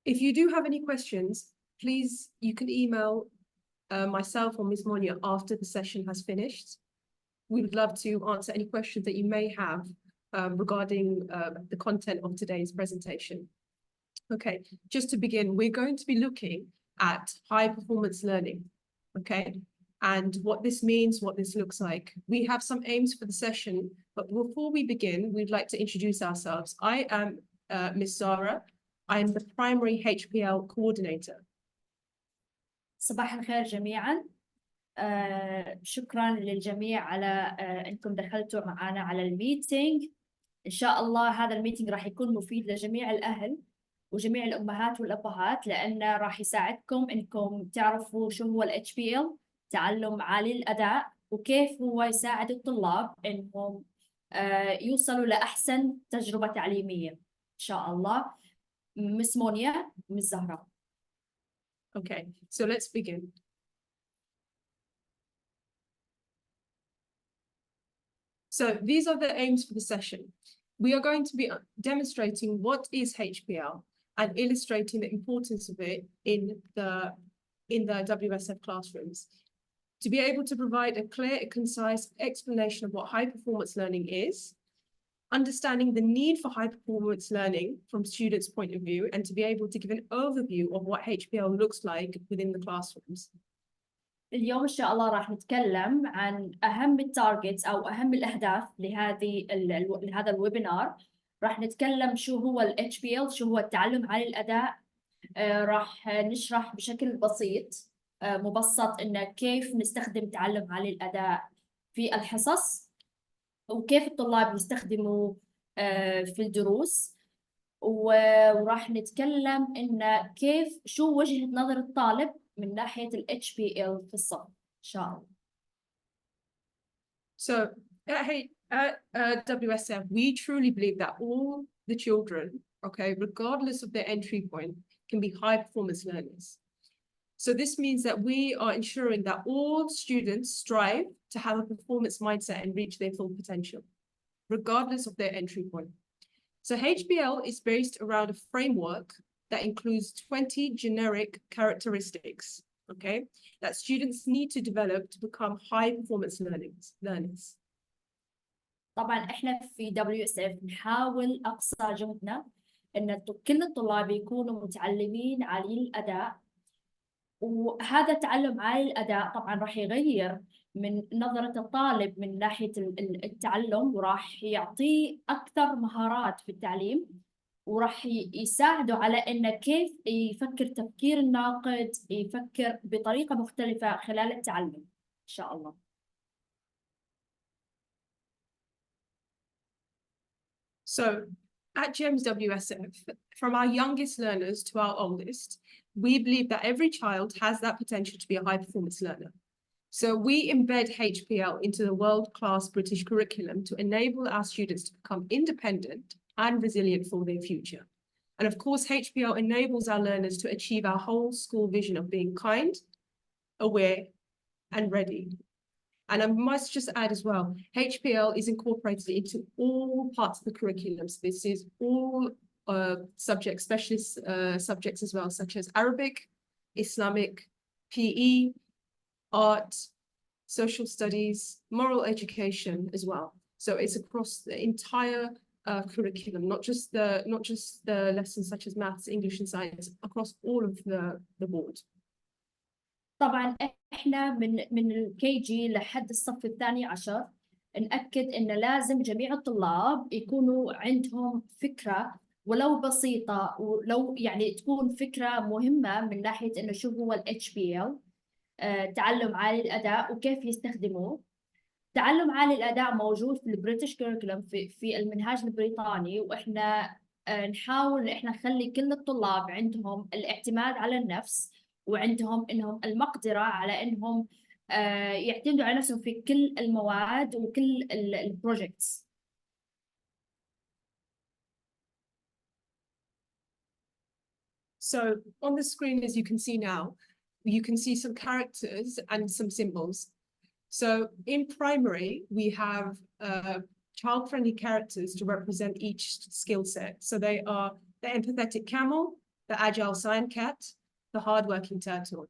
If you do have any questions, please, you can email myself or Ms. Muinia after the session has finished. We would love to answer any questions that you may have regarding the content of today's presentation. Okay, just to begin, we're going to be looking at high performance learning, okay? And what this means, what this looks like. We have some aims for the session, but before we begin, we'd like to introduce ourselves. I am Ms. Zahrah. I am the primary HPL coordinator. صباح الخير جميعاً. شكراً للجميع على أنكم دخلتوا معنا على الميتينج. إن شاء الله هذا الميتينج راح يكون مفيد لجميع الأهل وجميع الأمهات والأبهات، لأنه راح يساعدكم أنكم تعرفوا شو هو ال HPL، تعلم عالي الأداء، وكيف هو يساعد الطلاب أنهم يوصلوا لأحسن تجربة تعليمية إن شاء الله. مس مونيا، مس زهرة. Okay, so let's begin. So these are the aims for the session. We are going to be demonstrating what is HPL and illustrating the importance of it in the WSF classrooms. To be able to provide a clear and concise explanation of what high performance learning is, understanding the need for high performance learning from students' point of view, and to be able to give an overview of what HPL looks like within the classrooms. اليوم إن شاء الله راح نتكلم عن أهم التارجتس أو أهم الأهداف لهذا الويبينار. راح نتكلم شو هو ال HPL، شو هو التعلم عالي الأداء. راح نشرح بشكل بسيط مبسط إنه كيف نستخدم تعلم عالي الأداء في الحصص، وكيف الطلاب يستخدموا في الدروس، وراح نتكلم إنه كيف شو وجهة نظر الطالب من ناحية ال HPL في الصف إن شاء الله. So at WSF, we truly believe that all the children, okay, regardless of their entry point, can be high performance learners. So this means that we are ensuring that all students strive to have a performance mindset and reach their full potential, regardless of their entry point. So HPL is based around a framework that includes 20 generic characteristics, okay, that students need to develop to become high performance learners. طبعا احنا في WSF نحاول اقصى جهدنا ان كل الطلاب يكونوا متعلمين عالي الاداء، وهذا التعلم عالي الاداء طبعا راح يغير من نظرة الطالب من ناحية التعلم، وراح يعطيه اكثر مهارات في التعليم، وراح يساعده على انه كيف يفكر تفكير الناقد، يفكر بطريقة مختلفة خلال التعلم ان شاء الله. So at GEMS WSF, from our youngest learners to our oldest, we believe that every child has that potential to be a high performance learner. So we embed HPL into the world-class British curriculum to enable our students to become independent and resilient for their future. And of course, HPL enables our learners to achieve our whole school vision of being kind, aware, and ready. And I must just add as well, HPL is incorporated into all parts of the curriculum. So this is all subjects, specialist subjects as well, such as Arabic, Islamic, PE, art, social studies, moral education as well. So it's across the entire curriculum, not just the lessons such as maths, English, and science, across all of the board. طبعا احنا من الكي جي لحد الصف الثاني عشر نأكد ان لازم جميع الطلاب يكونوا عندهم فكرة ولو بسيطة، ولو يعني تكون فكرة مهمة من ناحية انه شو هو ال HPL، تعلم عالي الاداء وكيف يستخدموه. تعلم عالي الاداء موجود في البريتش كوريكولم في المنهاج البريطاني، واحنا نحاول ان احنا نخلي كل الطلاب عندهم الاعتماد على النفس، وعندهم انهم المقدرة على انهم يعتمدوا على نفسهم في كل المواد وكل البروجكتس. So on the screen, as you can see now, you can see some characters and some symbols. So in primary, we have child-friendly characters to represent each skill set. So they are the empathetic camel, the agile cyan cat, the hardworking turtle.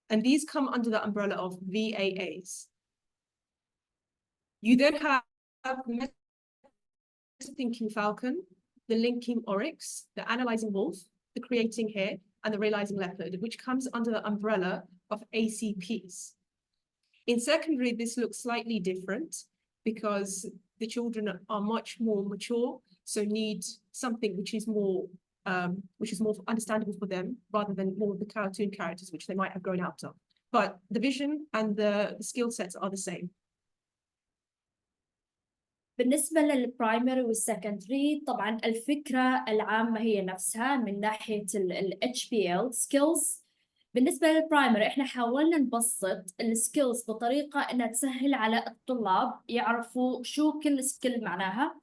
And these come under the umbrella of VAAs. You then have the thinking falcon, the linking oryx, the analyzing wolf, the creating hare, and the realizing leopard, which comes under the umbrella of ACPs. In secondary, this looks slightly different because the children are much more mature, so need something which is more understandable for them rather than more of the cartoon characters which they might have grown out of. But the vision and the skill sets are the same. بالنسبة للبرايمري والسكندري طبعا الفكرة العامة هي نفسها من ناحية ال HPL skills. بالنسبة للبرايمري احنا حاولنا نبسط السكيلز بطريقة انها تسهل على الطلاب يعرفوا شو كل سكيل معناها.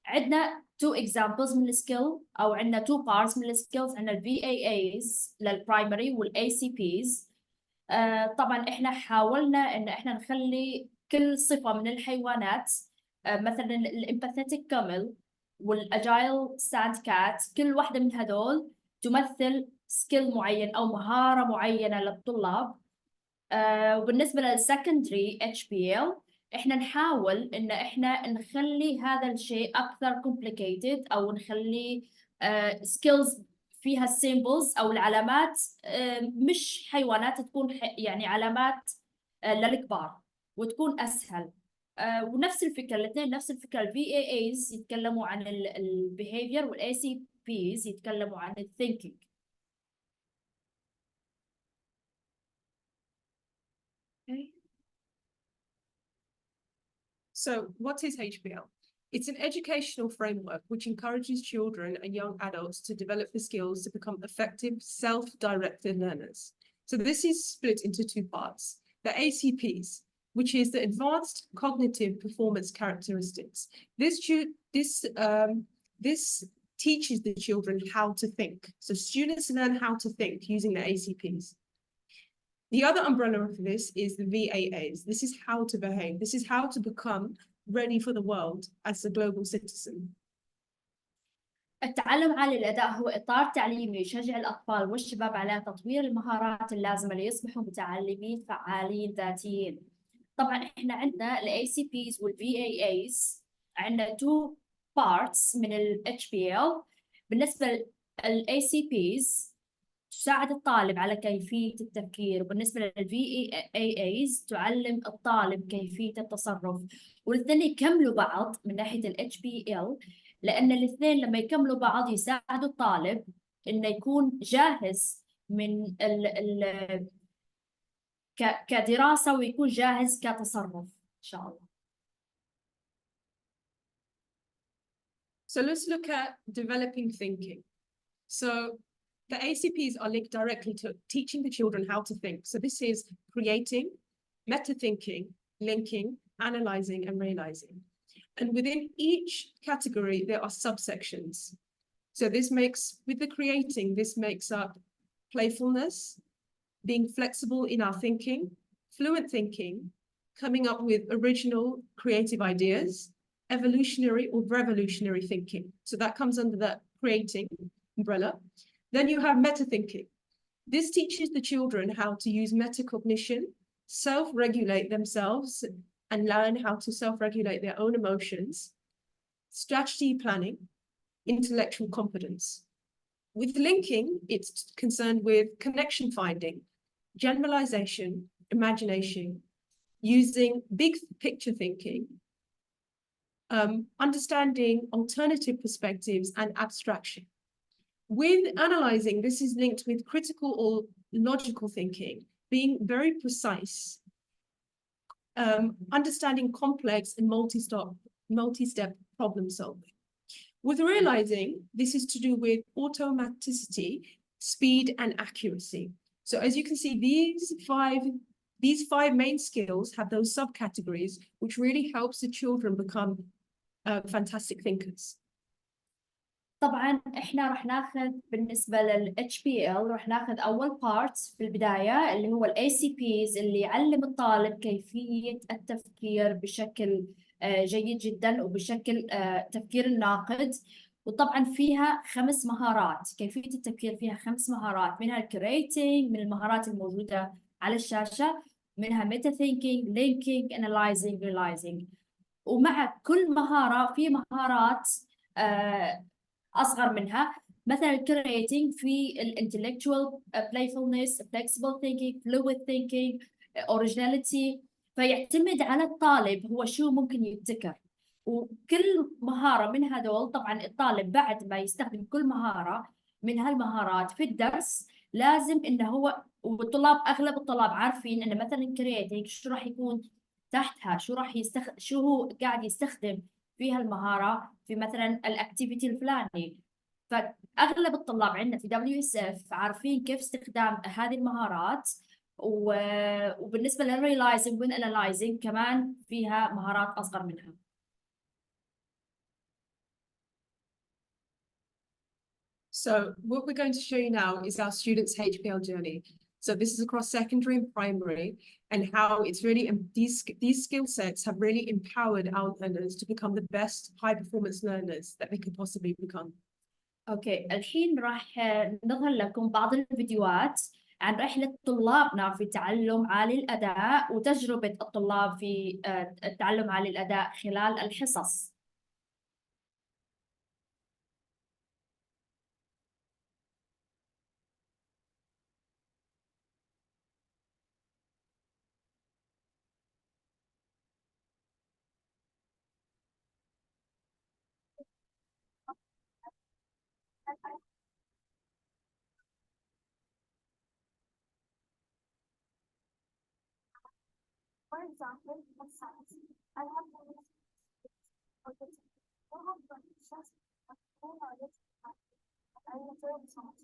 عندنا two examples من السكيل او عندنا two parts من السكيلز، عندنا ال VAAs للبرايمري وال ACPs. طبعا احنا حاولنا ان احنا نخلي كل صفة من الحيوانات مثلا الامباثيتيك كامل والاجايل ساند كات، كل واحدة من هذول تمثل سكيل معين او مهارة معينة للطلاب. وبالنسبة للسكندري HPL احنا نحاول ان احنا نخلي هذا الشيء اكثر complicated او نخلي skills فيها symbols او العلامات مش حيوانات، تكون يعني علامات للكبار وتكون اسهل. ونفس الفكرة الاثنين نفس الفكرة. ال VAAs يتكلموا عن ال behavior وال ACPs يتكلموا عن ال thinking. Okay. So what is HPL? It's an educational framework which encourages children and young adults to develop the skills to become effective, self-directed learners. So this is split into two parts. The ACPs, which is the Advanced Cognitive Performance Characteristics. This teaches the children how to think. So students learn how to think using the ACPs. The other umbrella of this is the VAAs. This is how to behave. This is how to become ready for the world as a global citizen. التعلم عالي الأداء هو إطار تعليمي يشجع الأطفال والشباب على تطوير المهارات اللازمة ليصبحوا متعلمين فعالين ذاتيين. طبعا إحنا عندنا ال ACPs وال VAAs، عندنا two parts من ال HPL. بالنسبة لل ACPs تساعد الطالب على كيفية التفكير، وبالنسبة لل VAAs تعلم الطالب كيفية التصرف، والاثنين يكملوا بعض من ناحية ال HPL، لأن الاثنين لما يكملوا بعض يساعدوا الطالب إنه يكون جاهز من كدراسة ويكون جاهز كتصرف إن شاء الله. So let's look at developing thinking. So the ACPs are linked directly to teaching the children how to think. So this is creating, meta-thinking, linking, analyzing, and realizing. And within each category, there are subsections. So this makes, with the creating, this makes up playfulness, being flexible in our thinking, fluent thinking, coming up with original creative ideas, evolutionary or revolutionary thinking. So that comes under the creating umbrella. Then you have meta-thinking. This teaches the children how to use metacognition, self-regulate themselves, and learn how to self-regulate their own emotions, strategy planning, intellectual competence. With linking, it's concerned with connection finding, generalization, imagination, using big picture thinking, understanding alternative perspectives and abstraction. With analyzing, this is linked with critical or logical thinking, being very precise, understanding complex and multi-step problem solving. With realizing, this is to do with automaticity, speed, and accuracy. So as you can see, these five main skills have those subcategories, which really helps the children become fantastic thinkers. طبعا احنا راح ناخذ بالنسبة لل HPL راح ناخذ أول part في البداية اللي هو ال ACPs اللي يعلم الطالب كيفية التفكير بشكل جيد جدا وبشكل تفكير الناقد، وطبعا فيها 5 مهارات، كيفية التفكير فيها 5 مهارات، منها الكرييتنج من المهارات الموجودة على الشاشة، منها ميتا ثينكينج، لينكينج، انالايزنج، ريلايزنج. ومع كل مهارة في مهارات أصغر منها، مثلا الكرييتنج في الانتلكتوال playfulness، flexible thinking، fluid thinking، originality. فيعتمد على الطالب هو شو ممكن يبتكر. وكل مهارة من هذول طبعا الطالب بعد ما يستخدم كل مهارة من هالمهارات في الدرس لازم انه هو، والطلاب اغلب الطلاب عارفين ان مثلا كرييتنج شو راح يكون تحتها، شو هو قاعد يستخدم في هالمهارة في مثلا الاكتيفيتي الفلاني. فاغلب الطلاب عندنا في WSF عارفين كيف استخدام هذه المهارات. وبالنسبة للريلايزنج والانالايزنج كمان فيها مهارات اصغر منها. So what we're going to show you now is our students' HPL journey. So this is across secondary and primary, and how it's really, these skill sets have really empowered our learners to become the best high performance learners that they could possibly become. اوكي، الحين راح نظهر لكم بعض الفيديوهات عن رحلة طلابنا في تعلم عالي الأداء وتجربة الطلاب في التعلم عالي الأداء خلال الحصص. For example, in science, I have knowledge of the I have conditions of full knowledge and I enjoy science.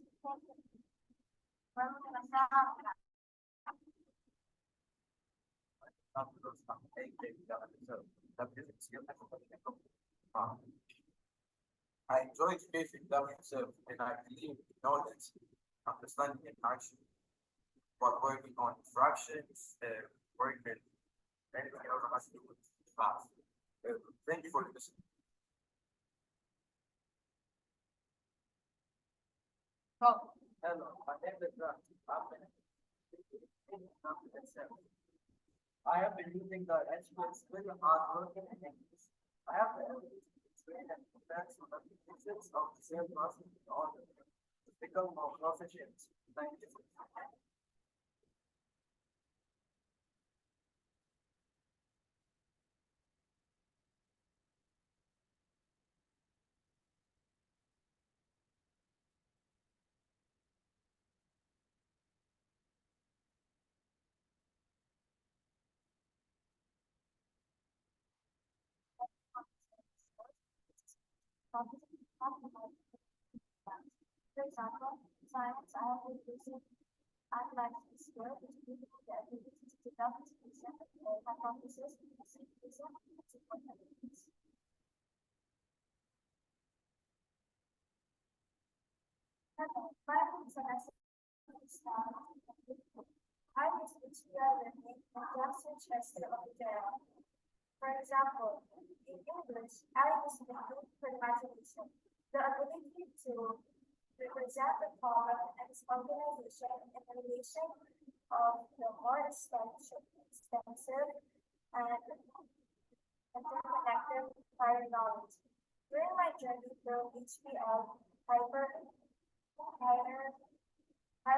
I enjoy facing WSF and I believe knowledge, understanding and action, while working on fractions, working anything else has to do with class. Thank you for listening. Hello, my name is Zahrah. I have been using the HPL with hard work and English. I have the ability to train and prepare some applications of the same process in order to become more proficient. Thank you. For example, science, I have been using analyzing skill, which gives me the ability to develop solution, hypothesis, synthesis, and support evidence. Hello, my name is Vanessa. I use HPL learning and classroom Chester of the data. For example, in English, I use the group for imagination, the ability to represent the problem and its organization and relation of the more extensive and interconnected prior knowledge. During my journey through HPL, high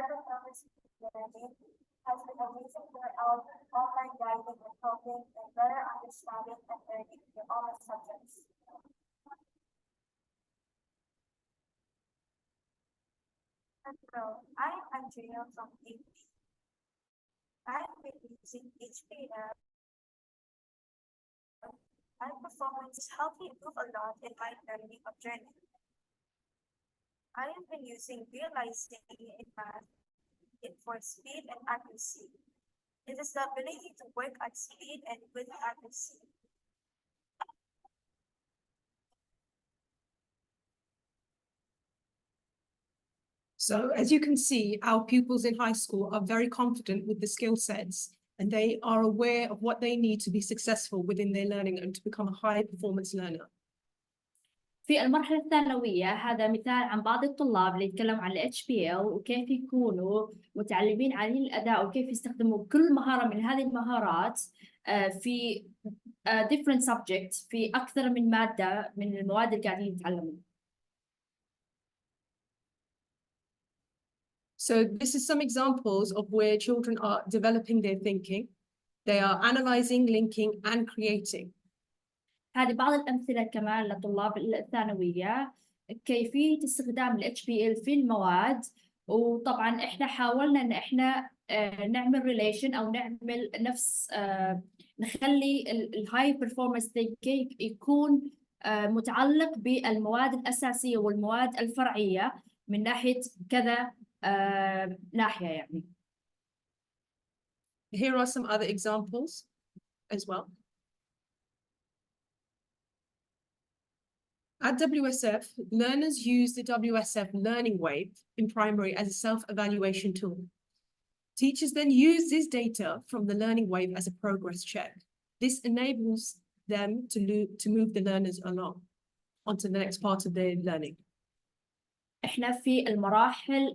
performance learning has been amazing for our online guiding and helping and better understanding and learning in all the subjects. Hello, I'm Andrea from HP. I've been using HPL and performance helped me improve a lot in my learning of journey. I have been using realizing in math for speed and accuracy. It is the ability to work at speed and with accuracy. So as you can see, our pupils in high school are very confident with the skill sets, and they are aware of what they need to be successful within their learning and to become a high performance learner. في المرحلة الثانوية هذا مثال عن بعض الطلاب اللي يتكلموا عن ال HPL وكيف يكونوا متعلمين عاليين الأداء وكيف يستخدموا كل مهارة من هذه المهارات في different subjects في أكثر من مادة من المواد اللي قاعدين يتعلمون. So this is some examples of where children are developing their thinking. They are analyzing, linking, and creating. هذه بعض الأمثلة كمان لطلاب الثانوية كيفية استخدام ال HPL في المواد. وطبعا إحنا حاولنا إن إحنا نعمل relation أو نعمل نفس نخلي ال high performance thinking يكون متعلق بالمواد الأساسية والمواد الفرعية من ناحية كذا ناحية يعني. Here are some other examples as well. At WSF, learners use the WSF Learning Wave in primary as a self-evaluation tool. Teachers then use this data from the Learning Wave as a progress check. This enables them to move the learners along onto the next part of their learning. احنا في المراحل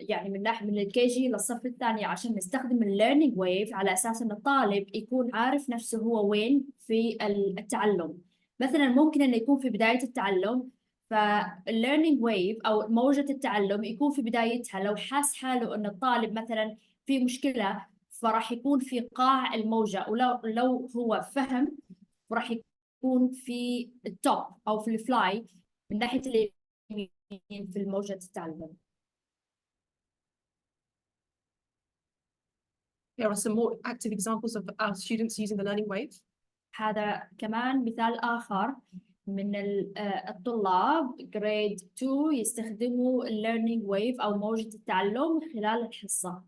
يعني من الكي جي للصف الثاني عشان نستخدم الليرنينج ويف على اساس ان الطالب يكون عارف نفسه هو وين في التعلم. مثلا ممكن انه يكون في بدايه التعلم فالليرنينج ويف او موجه التعلم يكون في بدايتها لو حاس حاله ان الطالب مثلا في مشكله فراح يكون في قاع الموجه ولو هو فهم راح يكون في التوب او في الفلاي من ناحيه في الموجة التعلم. There are some more active examples of our students using the learning wave. هذا كمان مثال آخر من الطلاب grade 2 يستخدموا learning wave أو موجة التعلم خلال الحصة.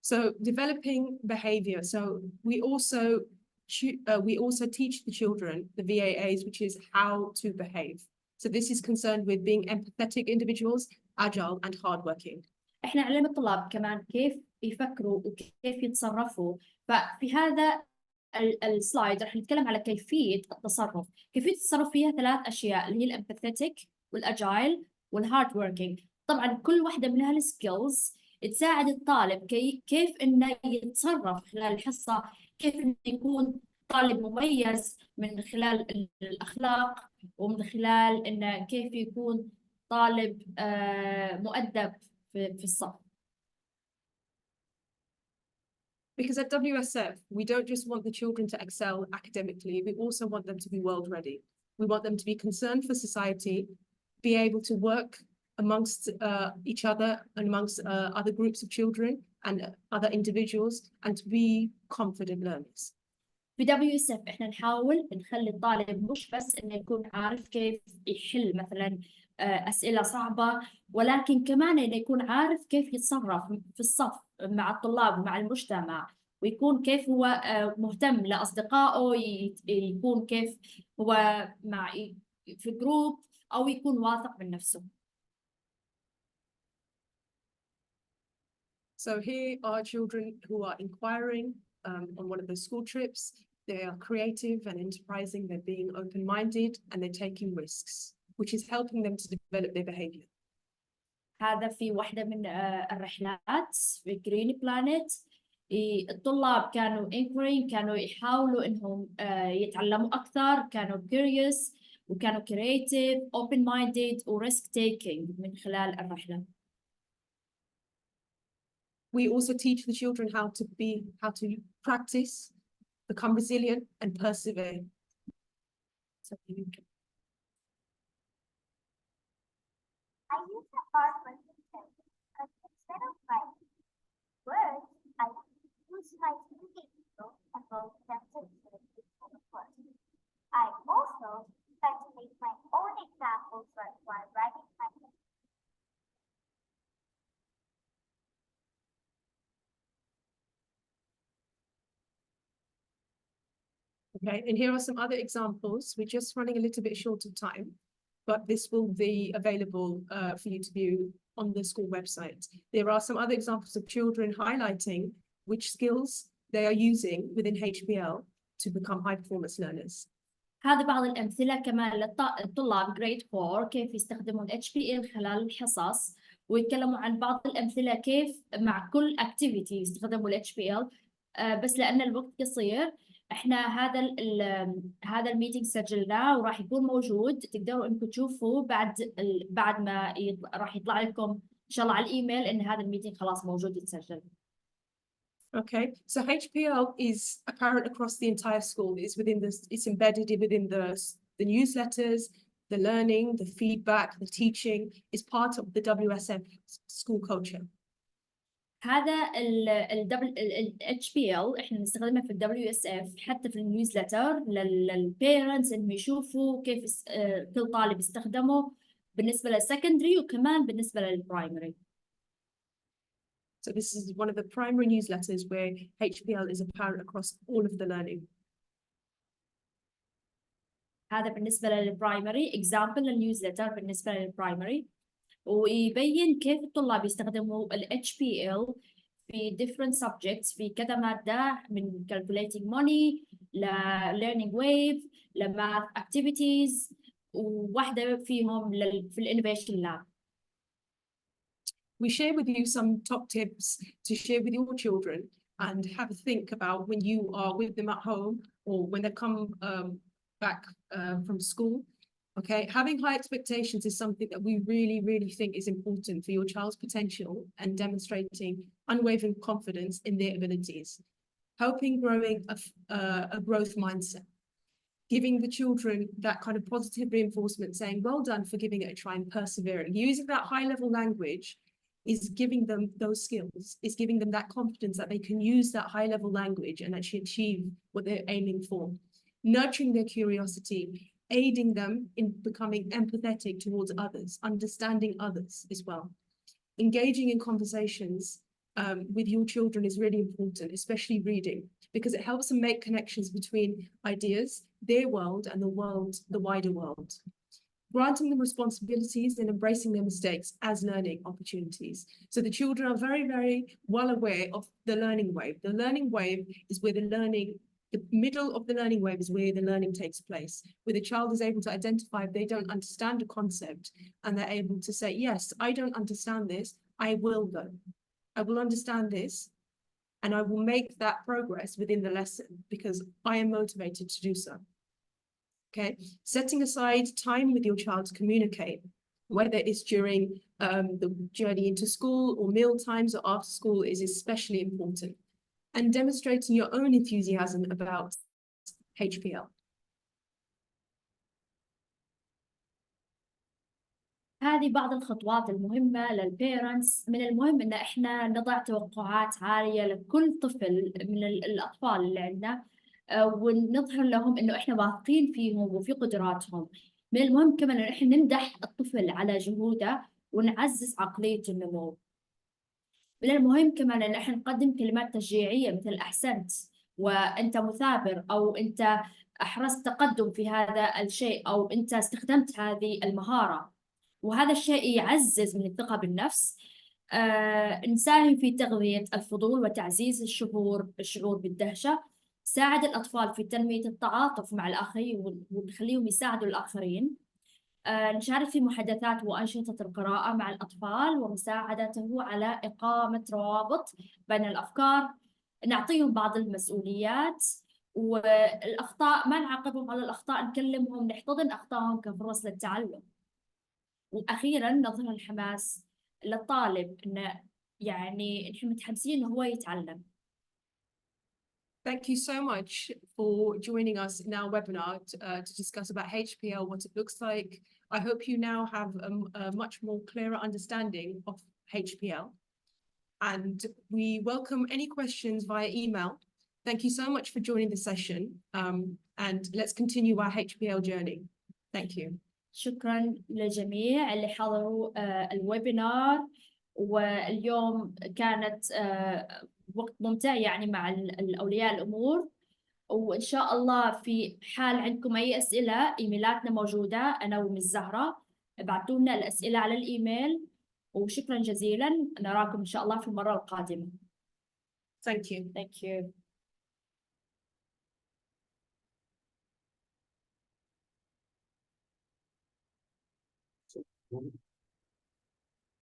So developing behavior. So we also teach the children the VAAs, which is how to behave. So this is concerned with being empathetic individuals, agile and hardworking. احنا نعلم الطلاب كمان كيف يفكروا وكيف يتصرفوا. ففي هذا السلايد راح نتكلم على كيفية التصرف. كيفية التصرف فيها 3 أشياء اللي هي الامباثيتك والاجايل والهارد وركينج. طبعا كل واحدة من هالسكيلز تساعد الطالب كيف انه يتصرف خلال الحصة، كيف انه يكون طالب مميز من خلال الأخلاق ومن خلال انه كيف يكون طالب مؤدب في الصف. Because at WSF, we don't just want the children to excel academically, we also want them to be world ready. We want them to be concerned for society, be able to work amongst each other and amongst other groups of children and other individuals, and to be confident learners. في WSF احنا نحاول نخلي الطالب مش بس انه يكون عارف كيف يحل مثلا أسئلة صعبة، ولكن كمان إنه يكون عارف كيف يتصرف في الصف مع الطلاب ومع المجتمع، ويكون كيف هو مهتم لأصدقائه، يكون كيف هو مع في جروب أو يكون واثق من نفسه. So here are children who are inquiring on one of the school trips. They are creative and enterprising, they're being open-minded and they're taking risks, which is helping them to develop their behavior. هذا في واحدة من الرحلات في جرين بلانيت. الطلاب كانوا inquiring، كانوا يحاولوا إنهم يتعلموا أكثر، كانوا curious وكانوا creative, open-minded و risk taking من خلال الرحلة. We also teach the children how to practice, become resilient and persevere. I use the hard working sentence, but instead of writing words, I use my communication skills about sentences of words. I also try to make my own examples while writing my sentence. Okay, and here are some other examples. We're just running a little bit short of time, but this will be available for you to view on the school website. There are some other examples of children highlighting which skills they are using within HPL to become high performance learners. هذه بعض الأمثلة كمان للطلاب جريد 4 كيف يستخدمون HPL خلال الحصص، ويتكلموا عن بعض الأمثلة كيف مع كل activity يستخدموا ال HPL. بس لأن الوقت قصير، احنا هذا الميتنج سجلناه وراح يكون موجود، تقدروا انكم تشوفوه بعد ما راح يطلع لكم ان شاء الله على الايميل ان هذا الميتنج خلاص موجود يتسجل. Okay, so HPL is apparent across the entire school. It's embedded within the newsletters, the learning, the feedback, the teaching is part of the WSF school culture. هذا ال HPL احنا نستخدمه في ال WSF حتى في النيوزلتر للبيرنتس انهم يشوفوا كيف كل طالب يستخدمه بالنسبة للسكندري وكمان بالنسبة للبرايمري. So this is one of the primary newsletters where HPL is apparent across all of the learning. هذا بالنسبة للبرايمري example للنيوزلتر بالنسبة للبرايمري، ويبين كيف الطلاب يستخدموا ال HPL في different subjects في كذا مادة من calculating money ل learning wave ل math activities، وواحدة فيهم في ال innovation lab. We share with you some top tips to share with your children and have a think about when you are with them at home or when they come back from school. Okay, having high expectations is something that we really think is important for your child's potential and demonstrating unwavering confidence in their abilities, helping growing a growth mindset, giving the children that kind of positive reinforcement, saying, well done for giving it a try and persevering. Using that high level language is giving them those skills, is giving them that confidence that they can use that high level language and actually achieve what they're aiming for. Nurturing their curiosity, aiding them in becoming empathetic towards others, understanding others as well. Engaging in conversations with your children is really important, especially reading, because it helps them make connections between ideas, their world, and the wider world. Granting them responsibilities and embracing their mistakes as learning opportunities. So the children are very well aware of the learning wave. The learning wave is where the middle of the learning wave is where the learning takes place, where the child is able to identify if they don't understand a concept and they're able to say, yes, I don't understand this, I will go. I will understand this and I will make that progress within the lesson because I am motivated to do so. Okay, setting aside time with your child to communicate, whether it's during the journey into school or meal times or after school, is especially important. And demonstrating your own enthusiasm about HPL. هذه بعض الخطوات المهمة للبيرنتس. من المهم إن إحنا نضع توقعات عالية لكل طفل من الأطفال اللي عندنا، ونظهر لهم إنه إحنا واثقين فيهم وفي قدراتهم. من المهم كمان إن إحنا نمدح الطفل على جهوده ونعزز عقلية النمو. من المهم كمان إن إحنا نقدم كلمات تشجيعية مثل أحسنت وأنت مثابر أو أنت أحرزت تقدم في هذا الشيء أو أنت استخدمت هذه المهارة، وهذا الشيء يعزز من الثقة بالنفس. نساهم في تغذية الفضول وتعزيز الشعور بالدهشة. ساعد الأطفال في تنمية التعاطف مع الآخرين ونخليهم يساعدوا الآخرين. نشارك في محادثات وأنشطة القراءة مع الأطفال ومساعدته على إقامة روابط بين الأفكار. نعطيهم بعض المسؤوليات والأخطاء ما نعاقبهم على الأخطاء، نكلمهم نحتضن أخطائهم كفرص للتعلم. وأخيراً نظهر الحماس للطالب إنه يعني نحن متحمسين إنه هو يتعلم. Thank you so much for joining us in our webinar to discuss about HPL, what it looks like. I hope you now have a much more clearer understanding of HPL. And we welcome any questions via email. Thank you so much for joining the session. And let's continue our HPL journey. Thank you. شكراً للجميع اللي حضروا الويبينار، واليوم كانت وقت ممتع يعني مع الأولياء الأمور. وإن شاء الله في حال عندكم أي أسئلة إيميلاتنا موجودة أنا ومس زهرة، ابعتوا لنا الأسئلة على الإيميل. وشكراً جزيلاً، نراكم إن شاء الله في المرة القادمة. Thank you. Thank you. Well,